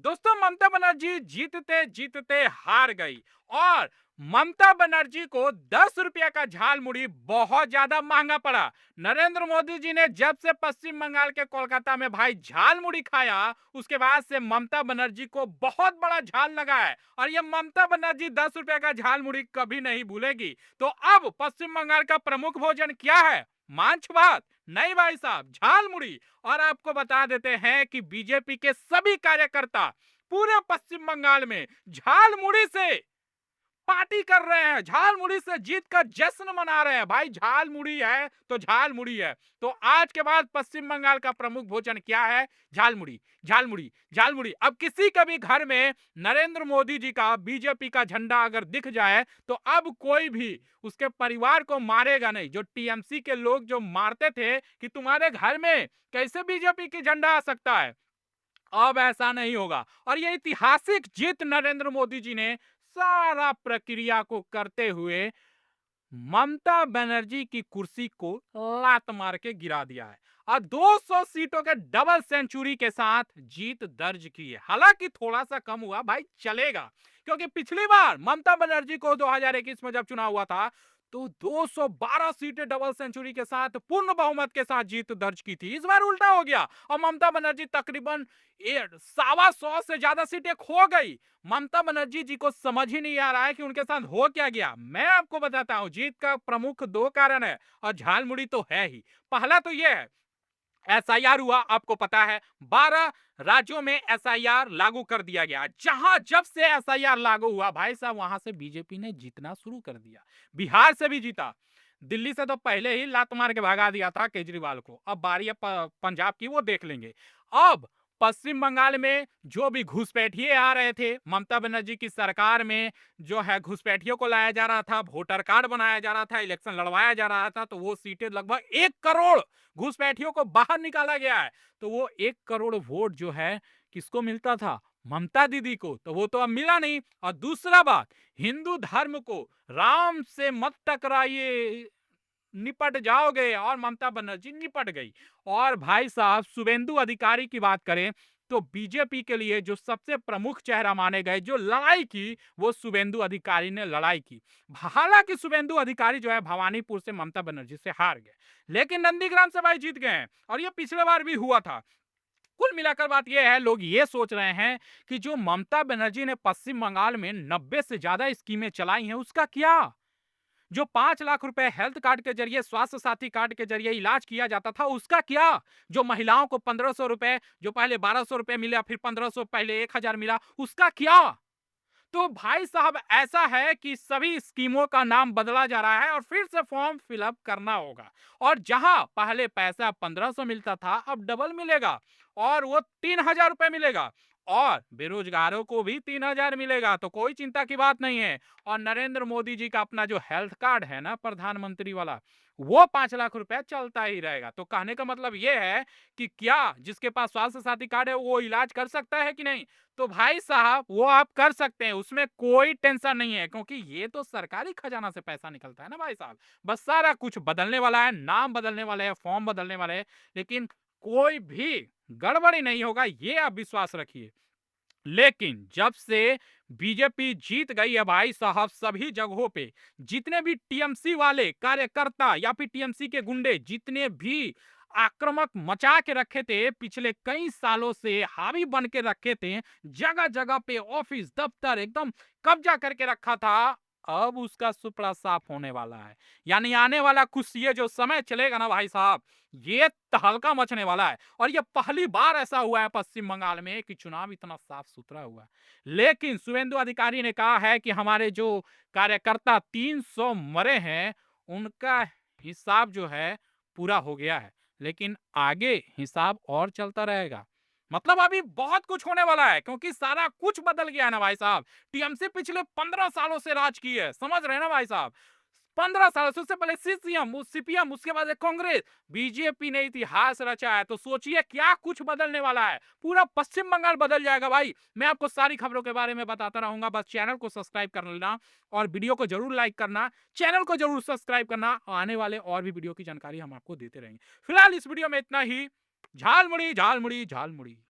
दोस्तों ममता बनर्जी जीतते जीतते हार गई और ममता बनर्जी को 10 रुपया का झाल मुड़ी बहुत ज्यादा महंगा पड़ा। नरेंद्र मोदी जी ने जब से पश्चिम बंगाल के कोलकाता में भाई झाल मुड़ी खाया, उसके बाद से ममता बनर्जी को बहुत बड़ा झाल लगा है और ये ममता बनर्जी 10 रुपया का झाल मुड़ी कभी नहीं भूलेगी। तो अब पश्चिम बंगाल का प्रमुख भोजन क्या है? मांछ भात नहीं भाई साहब, झाल मुड़ी। और आपको बता देते हैं कि बीजेपी के सभी कार्यकर्ता पूरे पश्चिम बंगाल में झाल मुड़ी से पार्टी कर रहे हैं, झाल मुड़ी से जीत का जश्न मना रहे हैं। भाई झाल मुड़ी है तो झाल मुड़ी है। तो आज के बाद पश्चिम बंगाल का प्रमुख भोजन क्या है? झाल मुड़ी, झाल मुड़ी, झाल मुड़ी। अब किसी का भी घर में नरेंद्र मोदी जी का, बीजेपी का झंडा अगर दिख जाए तो अब कोई भी उसके परिवार को मारेगा नहीं। जो टीएमसी के लोग जो मारते थे कि तुम्हारे घर में कैसे बीजेपी की झंडा आ सकता है, अब ऐसा नहीं होगा। और ये ऐतिहासिक जीत नरेंद्र मोदी जी ने सारा प्रक्रिया को करते हुए ममता बनर्जी की कुर्सी को लात मार के गिरा दिया है और 200 सीटों के डबल सेंचुरी के साथ जीत दर्ज की है। हालांकि थोड़ा सा कम हुआ भाई, चलेगा, क्योंकि पिछली बार ममता बनर्जी को 2021 में जब चुनाव हुआ था तो 212 सीटें डबल सेंचुरी के साथ पूर्ण बहुमत के साथ जीत दर्ज की थी। इस बार उल्टा हो गया और ममता बनर्जी तकरीबन 125 से ज्यादा सीटें खो गई। ममता बनर्जी जी को समझ ही नहीं आ रहा है कि उनके साथ हो क्या गया। मैं आपको बताता हूं, जीत का प्रमुख दो कारण है और झालमुड़ी तो है ही। पहला तो यह है, एसआईआर हुआ, आपको पता है 12 राज्यों में एसआईआर लागू कर दिया गया। जहां जब से एसआईआर लागू हुआ भाई साहब, वहां से बीजेपी ने जीतना शुरू कर दिया। बिहार से भी जीता, दिल्ली से तो पहले ही लात मार के भगा दिया था केजरीवाल को। अब बारी है पंजाब की, वो देख लेंगे। अब पश्चिम बंगाल में जो भी घुसपैठिए आ रहे थे, ममता बनर्जी की सरकार में जो है घुसपैठियों को लाया जा रहा था, वोटर कार्ड बनाया जा रहा था, इलेक्शन लड़वाया जा रहा था, तो वो सीटें लगभग 1 करोड़ घुसपैठियों को बाहर निकाला गया है। तो वो 1 करोड़ वोट जो है किसको मिलता था? ममता दीदी को। तो वो तो अब मिला नहीं। और दूसरा बात, हिंदू धर्म को राम से मत टकराइए, निपट जाओगे, और ममता बनर्जी निपट गई। और भाई साहब शुभेंदु अधिकारी की बात करें तो बीजेपी के लिए जो सबसे प्रमुख चेहरा माने गए, जो लड़ाई की, वो शुभेंदु अधिकारी ने लड़ाई की। हालांकि शुभेंदु अधिकारी जो है भवानीपुर से ममता बनर्जी से हार गए, लेकिन नंदीग्राम से भाई जीत गए हैं और ये पिछले बार भी हुआ था। कुल मिलाकर बात यह है, लोग ये सोच रहे हैं कि जो ममता बनर्जी ने पश्चिम बंगाल में 90 से ज्यादा स्कीमें चलाई हैं, उसका क्या? जो 5 लाख रुपए हेल्थ कार्ड के जरिए, स्वास्थ्य साथी कार्ड के जरिए इलाज किया जाता था, उसका क्या? जो महिलाओं को 1500 रुपए, जो पहले 1200 रुपए मिला, फिर 1500, पहले 1000 मिला, उसका क्या? तो भाई साहब ऐसा है कि सभी स्कीमों का नाम बदला जा रहा है और फिर से फॉर्म फिलअप करना होगा। और जहां पहले पैसा 1500 मिलता था, अब डबल मिलेगा और वो 3000 रुपए मिलेगा। और बेरोजगारों को भी 3000 मिलेगा, तो कोई चिंता की बात नहीं है। और नरेंद्र मोदी जी का अपना जो हेल्थ कार्ड है ना, प्रधानमंत्री वाला, वो 5 लाख रुपए चलता ही रहेगा। तो कहने का मतलब ये है कि क्या जिसके पास स्वास्थ्य साथी कार्ड है वो इलाज कर सकता है कि नहीं? तो भाई साहब वो आप कर सकते हैं, उसमें कोई टेंशन नहीं है, क्योंकि ये तो सरकारी खजाना से पैसा निकलता है ना भाई साहब। बस सारा कुछ बदलने वाला है, नाम बदलने वाले हैं, फॉर्म बदलने वाले हैं, लेकिन कोई भी गड़बड़ी नहीं होगा, ये आप विश्वास रखिए। लेकिन जब से बीजेपी जीत गई है भाई साहब, सभी जगहों पे जितने भी टीएमसी वाले कार्यकर्ता या फिर टीएमसी के गुंडे जितने भी आक्रामक मचा के रखे थे, पिछले कई सालों से हावी बन के रखे थे, जगह जगह पे ऑफिस दफ्तर एकदम कब्जा करके रखा था, अब उसका सुपड़ा साफ होने वाला है। यानी आने वाला कुछ ये जो समय चलेगा ना भाई साहब, ये तहलका मचने वाला है। और ये पहली बार ऐसा हुआ है पश्चिम बंगाल में कि चुनाव इतना साफ सुथरा हुआ है। लेकिन शुभेंदु अधिकारी ने कहा है कि हमारे जो कार्यकर्ता 300 मरे हैं, उनका हिसाब जो है पूरा हो गया है, लेकिन आगे हिसाब और चलता रहेगा। मतलब अभी बहुत कुछ होने वाला है, क्योंकि सारा कुछ बदल गया है ना भाई साहब। टीएमसी पिछले 15 सालों से राज की है, समझ रहे हैं ना भाई साहब। 15 साल से, उससे पहले सीसीएम, सीपीएम, उसके बाद कांग्रेस, बीजेपी ने इतिहास रचा है। तो सोचिए क्या कुछ बदलने वाला है, पूरा पश्चिम बंगाल बदल जाएगा भाई। मैं आपको सारी खबरों के बारे में बताता रहूंगा, बस चैनल को सब्सक्राइब कर लेना और वीडियो को जरूर लाइक करना, चैनल को जरूर सब्सक्राइब करना। आने वाले और भी वीडियो की जानकारी हम आपको देते रहेंगे। फिलहाल इस वीडियो में इतना ही। झालमुड़ी, झालमुड़ी, झालमुड़ी।